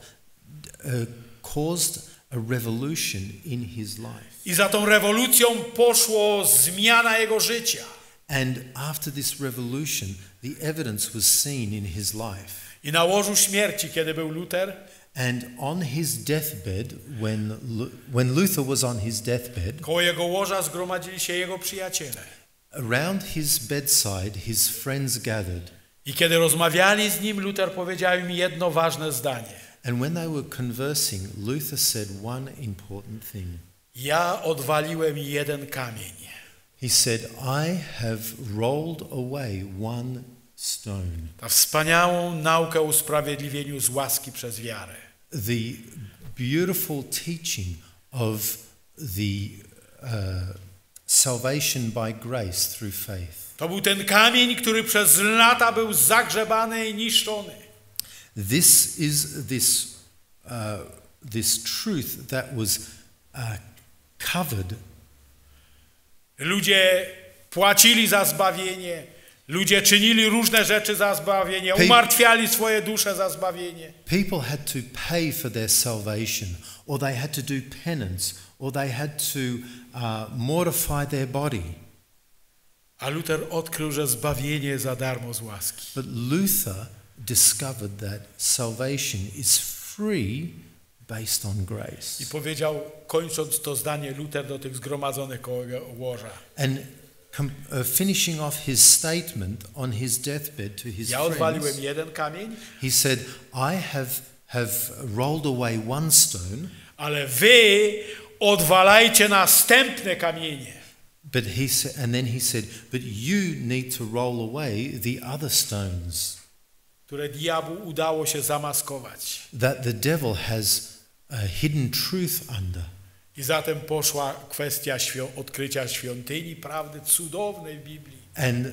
[SPEAKER 2] caused a revolution in his life.
[SPEAKER 1] I za tą rewolucją poszło zmiana jego życia.
[SPEAKER 2] And after this revolution, the evidence was seen in his life.
[SPEAKER 1] I na łożu śmierci, kiedy był Luther,
[SPEAKER 2] And on his deathbed, when Luther was on his deathbed,
[SPEAKER 1] koło jego łoża zgromadzili się jego przyjaciele.
[SPEAKER 2] around his bedside, his friends gathered.
[SPEAKER 1] I kiedy rozmawiali z nim, Luther powiedział im jedno ważne zdanie.
[SPEAKER 2] And when they were conversing, Luther said one important thing.
[SPEAKER 1] Ja odwaliłem jeden kamień.
[SPEAKER 2] He said, I have rolled away one stone.
[SPEAKER 1] Ta wspaniałą naukę o usprawiedliwieniu z łaski przez wiarę.
[SPEAKER 2] The beautiful teaching of the salvation by grace through faith.
[SPEAKER 1] To był ten kamień, który przez lata był zagrzebany i niszczony.
[SPEAKER 2] This is this truth that was covered.
[SPEAKER 1] Ludzie płacili za zbawienie, ludzie czynili różne rzeczy za zbawienie, umartwiali swoje dusze za zbawienie.
[SPEAKER 2] People had to pay for their salvation, or they had to do penance, or they had to mortify their body.
[SPEAKER 1] A Luther odkrył, że zbawienie za darmo z łaski.
[SPEAKER 2] But Luther discovered that salvation is free based on grace.
[SPEAKER 1] I powiedział, kończąc to zdanie, Luther do tych zgromadzonych koło łoża.
[SPEAKER 2] And finishing off his statement on his deathbed to his
[SPEAKER 1] Ja odwaliłem
[SPEAKER 2] friends,
[SPEAKER 1] jeden kamień,
[SPEAKER 2] he said, I have rolled away one stone,
[SPEAKER 1] ale wy odwalajcie następne kamienie.
[SPEAKER 2] but then he said, but you need to roll away the other stones
[SPEAKER 1] Które diabłu udało się zamaskować.
[SPEAKER 2] that the devil has a hidden truth under.
[SPEAKER 1] I zatem poszła kwestia odkrycia świątyni prawdy cudownej w Biblii.
[SPEAKER 2] And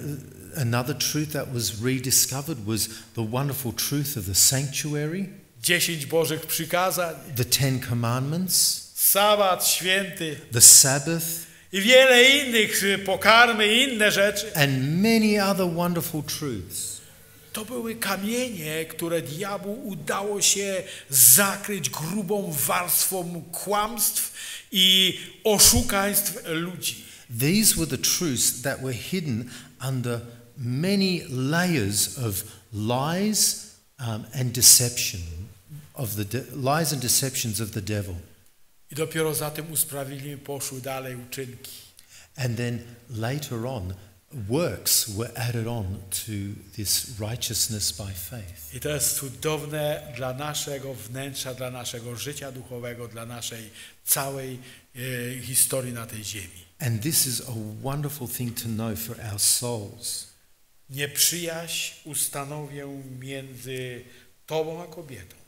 [SPEAKER 2] another truth that was rediscovered was the wonderful truth of the sanctuary,
[SPEAKER 1] 10 Bożych przykazań,
[SPEAKER 2] the Ten Commandments,
[SPEAKER 1] sabat święty
[SPEAKER 2] the Sabbath,
[SPEAKER 1] i wiele innych, pokarmy i inne rzeczy.
[SPEAKER 2] and many other wonderful truths.
[SPEAKER 1] To były kamienie, które diabłu udało się zakryć grubą warstwą kłamstw i oszukaństw ludzi.
[SPEAKER 2] These were the truths that were hidden under many layers of lies and deception, lies and deceptions of the devil.
[SPEAKER 1] I dopiero za tym usprawiedliwieniem poszły dalej uczynki.
[SPEAKER 2] And then later on, works were added on to this righteousness by faith.
[SPEAKER 1] I to jest cudowne dla naszego wnętrza, dla naszego życia duchowego, dla naszej całej historii na tej ziemi.
[SPEAKER 2] And this is a wonderful thing to know for our souls.
[SPEAKER 1] Nieprzyjaźń ustanowię między tobą a kobietą.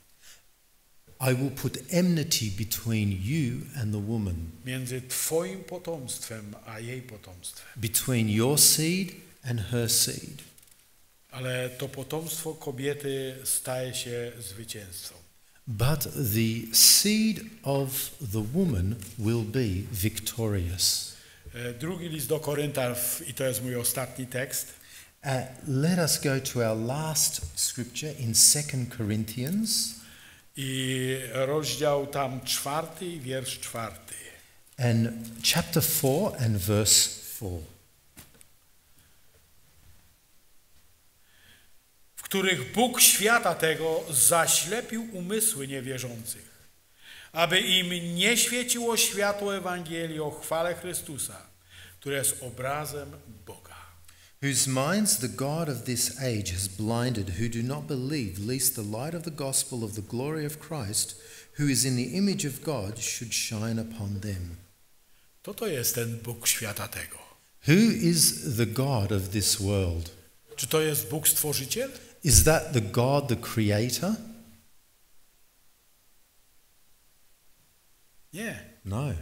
[SPEAKER 2] I will put enmity between you and the woman,
[SPEAKER 1] Między twoim potomstwem a jej potomstwem.
[SPEAKER 2] between your seed and her seed.
[SPEAKER 1] Ale to potomstwo kobiety staje się zwycięzcą.
[SPEAKER 2] But the seed of the woman will be victorious.
[SPEAKER 1] Drugi list do Koryntan, i to jest mój ostatni tekst.
[SPEAKER 2] Let us go to our last scripture in 2 Corinthians.
[SPEAKER 1] I rozdział tam 4, wiersz 4.
[SPEAKER 2] And chapter 4 and verse 4.
[SPEAKER 1] W których Bóg świata tego zaślepił umysły niewierzących, aby im nie świeciło światło Ewangelii o chwale Chrystusa, które jest obrazem Boga.
[SPEAKER 2] Whose minds the God of this age has blinded, who do not believe, lest the light of the gospel of the glory of Christ, who is in the image of God, should shine upon them.
[SPEAKER 1] To jest ten Bóg świata tego.
[SPEAKER 2] Who is the God of this world?
[SPEAKER 1] Czy to jest Bóg Stworzyciel?
[SPEAKER 2] Is that the God, the Creator?
[SPEAKER 1] Nie.
[SPEAKER 2] No.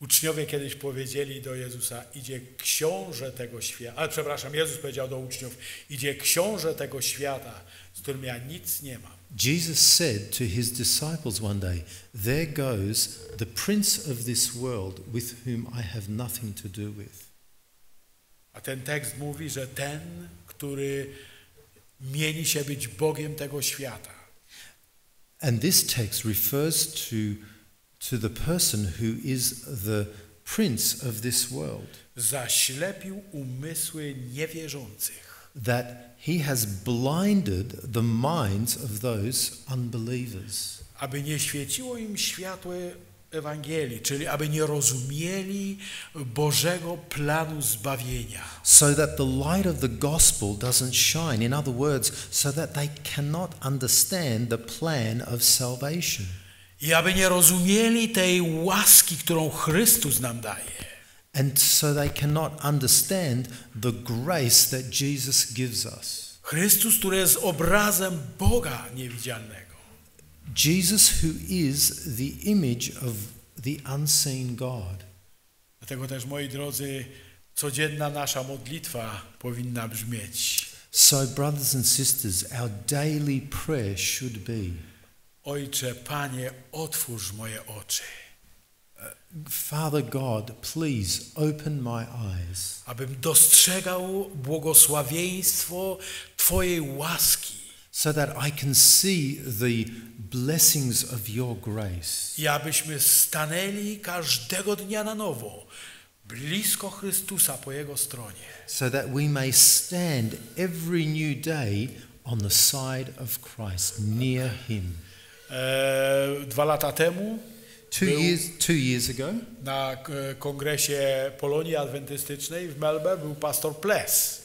[SPEAKER 1] Uczniowie kiedyś powiedzieli do Jezusa, idzie książę tego świata, Jezus powiedział do uczniów, idzie książę tego świata, z którym ja nic nie mam.
[SPEAKER 2] Jesus said to his disciples one day, there goes the prince of this world with whom I have nothing to do with.
[SPEAKER 1] A ten tekst mówi, że ten, który mieni się być Bogiem tego świata.
[SPEAKER 2] And this text refers to the person who is the prince of this world.
[SPEAKER 1] Zaślepił umysły niewierzących.
[SPEAKER 2] That he has blinded the minds of those unbelievers.
[SPEAKER 1] Aby nie świeciło im światło Ewangelii, czyli aby nie rozumieli Bożego planu zbawienia.
[SPEAKER 2] So that the light of the gospel doesn't shine. In other words, so that they cannot understand the plan of salvation.
[SPEAKER 1] I aby nie rozumieli tej łaski, którą Chrystus nam daje.
[SPEAKER 2] And so they cannot understand the grace that Jesus gives us.
[SPEAKER 1] Chrystus, który jest obrazem Boga niewidzialnego.
[SPEAKER 2] Jesus, who is the image of the unseen God.
[SPEAKER 1] Dlatego też, moi drodzy, codzienna nasza modlitwa powinna brzmieć:
[SPEAKER 2] So, brothers and sisters, our daily prayer should be,
[SPEAKER 1] Ojcze, Panie, otwórz moje oczy,
[SPEAKER 2] Father God, please open my eyes,
[SPEAKER 1] abym dostrzegał błogosławieństwo Twojej łaski
[SPEAKER 2] so that I can see the blessings of your grace.
[SPEAKER 1] i abyśmy stanęli każdego dnia na nowo blisko Chrystusa po Jego stronie.
[SPEAKER 2] So that we may stand every new day on the side of Christ, near him.
[SPEAKER 1] 2 lata temu
[SPEAKER 2] 2 years ago,
[SPEAKER 1] na kongresie Polonii Adwentystycznej w Melbourne był pastor Ples.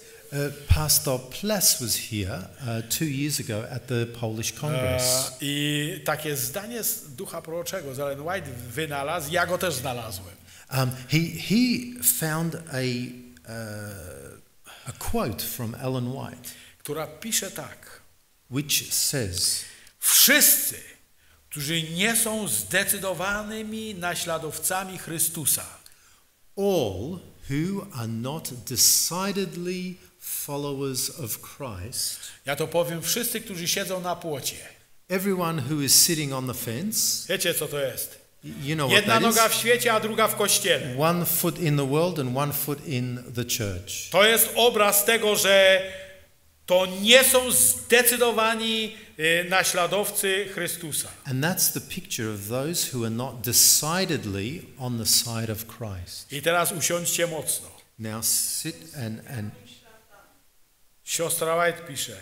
[SPEAKER 2] Pastor Plas was here 2 years ago at the Polish Congress.
[SPEAKER 1] I takie zdanie z ducha proroczego z Ellen White wynalazł, ja go też znalazłem.
[SPEAKER 2] He found a quote from Ellen White,
[SPEAKER 1] Która pisze tak:
[SPEAKER 2] which says,
[SPEAKER 1] wszyscy, którzy nie są zdecydowanymi naśladowcami Chrystusa,
[SPEAKER 2] all who are not decidedly followers of Christ,
[SPEAKER 1] ja to powiem, wszyscy, którzy siedzą na płocie.
[SPEAKER 2] everyone who is sitting on the fence,
[SPEAKER 1] Wiecie, co to jest?
[SPEAKER 2] you know what
[SPEAKER 1] Jedna
[SPEAKER 2] that
[SPEAKER 1] noga
[SPEAKER 2] is?
[SPEAKER 1] w świecie, a druga w kościele.
[SPEAKER 2] One foot in the world and one foot in the church.
[SPEAKER 1] To jest obraz tego, że to nie są zdecydowani naśladowcy Chrystusa.
[SPEAKER 2] And that's the picture of those who are not decidedly on the side of Christ.
[SPEAKER 1] I teraz usiądźcie mocno.
[SPEAKER 2] Now sit and
[SPEAKER 1] Siostra White pisze: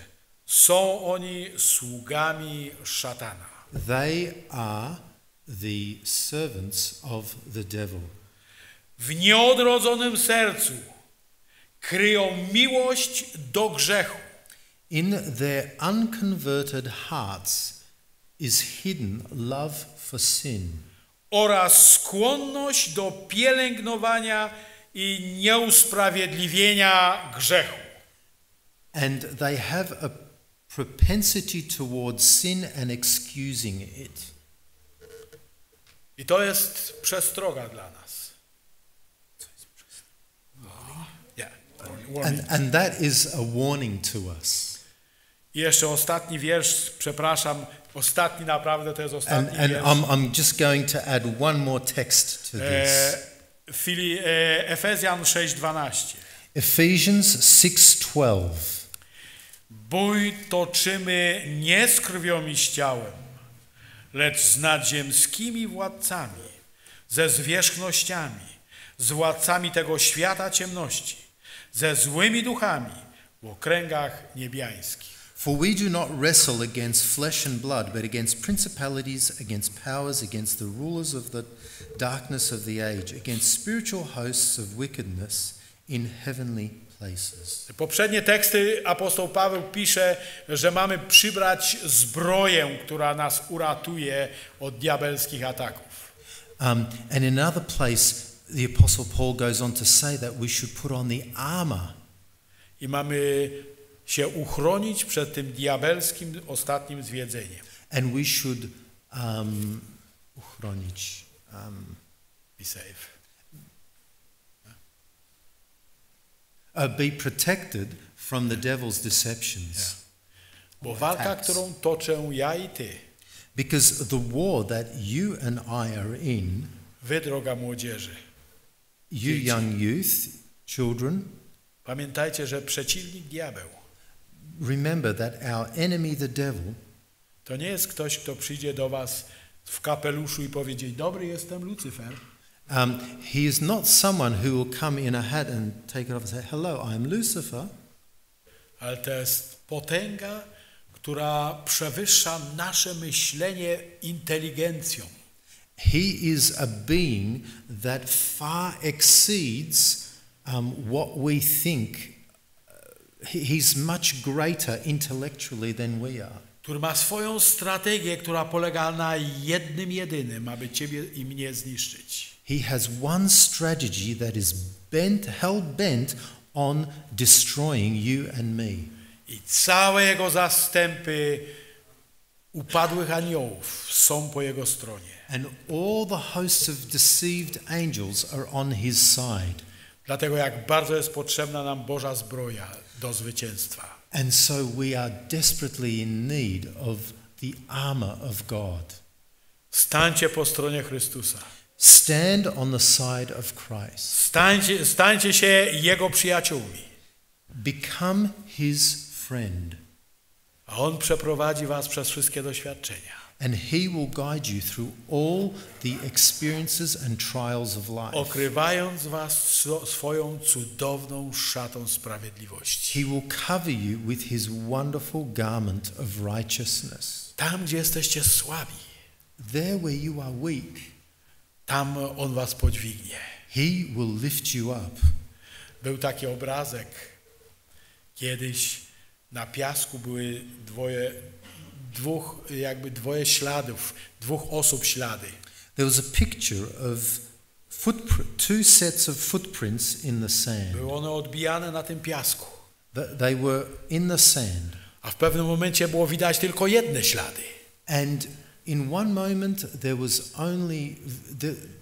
[SPEAKER 1] są oni sługami szatana.
[SPEAKER 2] they are the servants of the devil.
[SPEAKER 1] W nieodrodzonym sercu kryją miłość do grzechu.
[SPEAKER 2] In their unconverted hearts is hidden love for sin,
[SPEAKER 1] Oraz skłonność do pielęgnowania i nieusprawiedliwienia grzechu.
[SPEAKER 2] and they have a propensity towards sin and excusing it.
[SPEAKER 1] I to jest przestroga dla nas.
[SPEAKER 2] And that is a warning to us.
[SPEAKER 1] I jeszcze ostatni wiersz, przepraszam, ostatni naprawdę to jest ostatni
[SPEAKER 2] And
[SPEAKER 1] wiersz.
[SPEAKER 2] I'm just going to add one more text to this.
[SPEAKER 1] Efezjan 6:12.
[SPEAKER 2] Ephesians 6:12.
[SPEAKER 1] Bój toczymy nie z krwią i z ciałem, lecz z nadziemskimi władcami, ze zwierzchnościami, z władcami tego świata ciemności, ze złymi duchami w okręgach niebiańskich.
[SPEAKER 2] For we do not wrestle against flesh and blood, but against principalities, against powers, against the rulers of the darkness of the age, against spiritual hosts of wickedness in heavenly places.
[SPEAKER 1] Poprzednie teksty apostoł Paweł pisze, że mamy przybrać zbroję, która nas uratuje od diabelskich ataków.
[SPEAKER 2] And in another place, the Apostle Paul goes on to say that we should put on the armor.
[SPEAKER 1] I mamy się uchronić przed tym diabelskim ostatnim zwiedzeniem.
[SPEAKER 2] And we should uchronić.
[SPEAKER 1] Be safe.
[SPEAKER 2] Be protected from the devil's deceptions.
[SPEAKER 1] Bo walka, którą toczę ja i ty,
[SPEAKER 2] Because the war that you and I are in,
[SPEAKER 1] wy, droga młodzieży,
[SPEAKER 2] you young youth, children,
[SPEAKER 1] pamiętajcie, że przeciwnik diabeł
[SPEAKER 2] remember that our enemy, the devil,
[SPEAKER 1] to nie jest ktoś, kto przyjdzie do was w kapeluszu i powie: dzień dobry, jestem Lucyfer.
[SPEAKER 2] he is not someone who will come in a hat and take it off and say, hello, I'm Lucifer.
[SPEAKER 1] Ale to jest potęga, która przewyższa nasze myślenie inteligencją.
[SPEAKER 2] He is a being that far exceeds what we think. He's much greater intellectually than we are.
[SPEAKER 1] Który ma swoją strategię, która polega na jednym jedynym, aby ciebie i mnie zniszczyć.
[SPEAKER 2] He has one strategy that is hell-bent on destroying you and me.
[SPEAKER 1] I całe jego zastępy upadłych aniołów są po jego stronie.
[SPEAKER 2] And all the hosts of deceived angels are on his side.
[SPEAKER 1] Dlatego jak bardzo jest potrzebna nam Boża zbroja do zwycięstwa.
[SPEAKER 2] And so we are desperately in need of the armor of God.
[SPEAKER 1] Stańcie po stronie Chrystusa.
[SPEAKER 2] Stand on the side of Christ.
[SPEAKER 1] Stańcie się Jego przyjaciółmi.
[SPEAKER 2] Become his friend.
[SPEAKER 1] A On przeprowadzi was przez wszystkie doświadczenia.
[SPEAKER 2] And he will guide you through all the experiences and trials of life.
[SPEAKER 1] Okrywając was swoją cudowną szatą sprawiedliwości.
[SPEAKER 2] He will cover you with his wonderful garment of righteousness.
[SPEAKER 1] Tam, gdzie jesteście słabi,
[SPEAKER 2] There where you are weak,
[SPEAKER 1] tam On was podźwignie.
[SPEAKER 2] he will lift you up.
[SPEAKER 1] Był taki obrazek. Kiedyś na piasku były dwoje śladów, dwóch osób ślady.
[SPEAKER 2] There was a picture of two sets of footprints in the sand.
[SPEAKER 1] Były one odbijane na tym piasku.
[SPEAKER 2] They were in the sand.
[SPEAKER 1] A w pewnym momencie było widać tylko jedne ślady.
[SPEAKER 2] And in one moment there was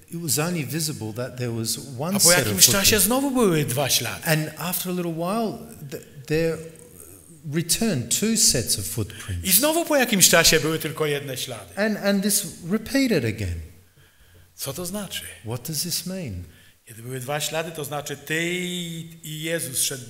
[SPEAKER 2] it was only visible that there was one
[SPEAKER 1] A po
[SPEAKER 2] set of
[SPEAKER 1] jakimś czasie
[SPEAKER 2] footprints.
[SPEAKER 1] znowu były dwa ślady.
[SPEAKER 2] And after a little while there returned two sets of footprints.
[SPEAKER 1] I znowu po jakimś czasie były tylko jedne ślady.
[SPEAKER 2] And this repeated again.
[SPEAKER 1] Co to znaczy?
[SPEAKER 2] What does this mean?
[SPEAKER 1] Kiedy były dwa ślady, to znaczy ty i Jezus szedł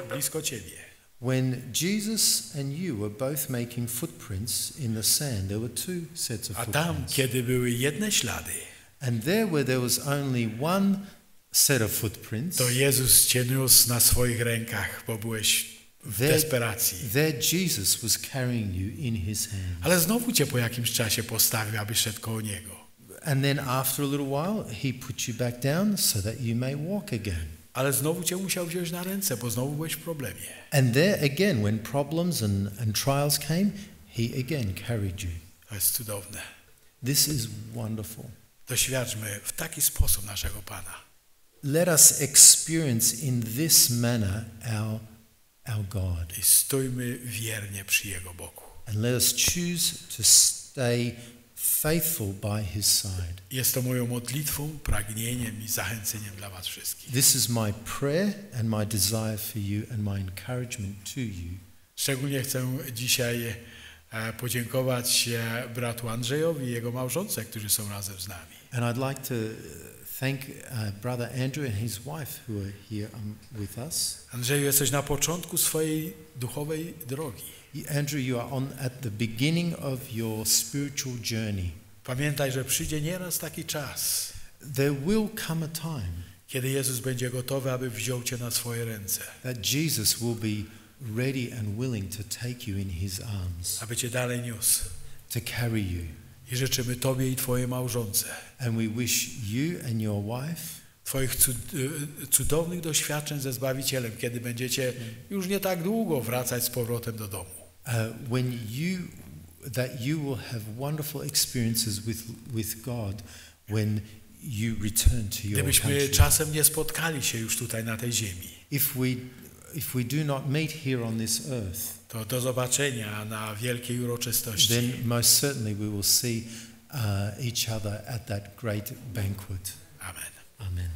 [SPEAKER 1] blisko ciebie.
[SPEAKER 2] When Jesus and you were both making footprints in the sand, there were two sets of
[SPEAKER 1] A tam,
[SPEAKER 2] footprints.
[SPEAKER 1] kiedy były jedne ślady,
[SPEAKER 2] And there where there was only one set of footprints,
[SPEAKER 1] to Jezus cię niósł na swoich rękach, bo byłeś w desperacji.
[SPEAKER 2] there Jesus was carrying you in his hand.
[SPEAKER 1] Ale znowu cię po jakimś czasie postawił, abyś szedł koło Niego.
[SPEAKER 2] And then after a little while, he put you back down so that you may walk again.
[SPEAKER 1] Ale znowu cię musiał wziąć na ręce, bo znowu byłeś w problemie.
[SPEAKER 2] And there again, when problems and trials came, he again carried you.
[SPEAKER 1] To jest cudowne.
[SPEAKER 2] This is wonderful.
[SPEAKER 1] Doświadczmy w taki sposób naszego Pana.
[SPEAKER 2] Let us experience in this manner our God.
[SPEAKER 1] I stójmy wiernie przy Jego boku.
[SPEAKER 2] And let us choose to stay faithful by his side.
[SPEAKER 1] Jest to moją modlitwą, pragnieniem i zachęceniem dla was wszystkich.
[SPEAKER 2] This is my prayer and my desire for you and my encouragement to you.
[SPEAKER 1] Szczególnie chcę dzisiaj podziękować bratu Andrzejowi i jego małżonce, którzy są razem z nami.
[SPEAKER 2] And I'd like to thank brother Andrew and his wife who are here with us.
[SPEAKER 1] Andrzeju, jesteś na początku swojej duchowej drogi.
[SPEAKER 2] Andrew, you are at the beginning of your spiritual journey.
[SPEAKER 1] Pamiętaj, że przyjdzie nieraz taki czas,
[SPEAKER 2] There will come a time
[SPEAKER 1] kiedy Jezus będzie gotowy, aby wziął cię na swoje ręce,
[SPEAKER 2] that Jesus will be ready and willing to take you in his arms,
[SPEAKER 1] aby cię dalej niósł.
[SPEAKER 2] to carry you.
[SPEAKER 1] I życzymy tobie i twojej małżonce
[SPEAKER 2] And we wish you and your wife
[SPEAKER 1] twoich cudownych doświadczeń ze Zbawicielem, kiedy będziecie już nie tak długo wracać z powrotem do domu.
[SPEAKER 2] that you will have wonderful experiences with God when you return to your
[SPEAKER 1] Gdybyśmy
[SPEAKER 2] country.
[SPEAKER 1] czasem nie spotkali się już tutaj na tej ziemi,
[SPEAKER 2] If we do not meet here on this earth,
[SPEAKER 1] to do zobaczenia na wielkiej uroczystości.
[SPEAKER 2] then most certainly we will see each other at that great banquet.
[SPEAKER 1] Amen.
[SPEAKER 2] Amen.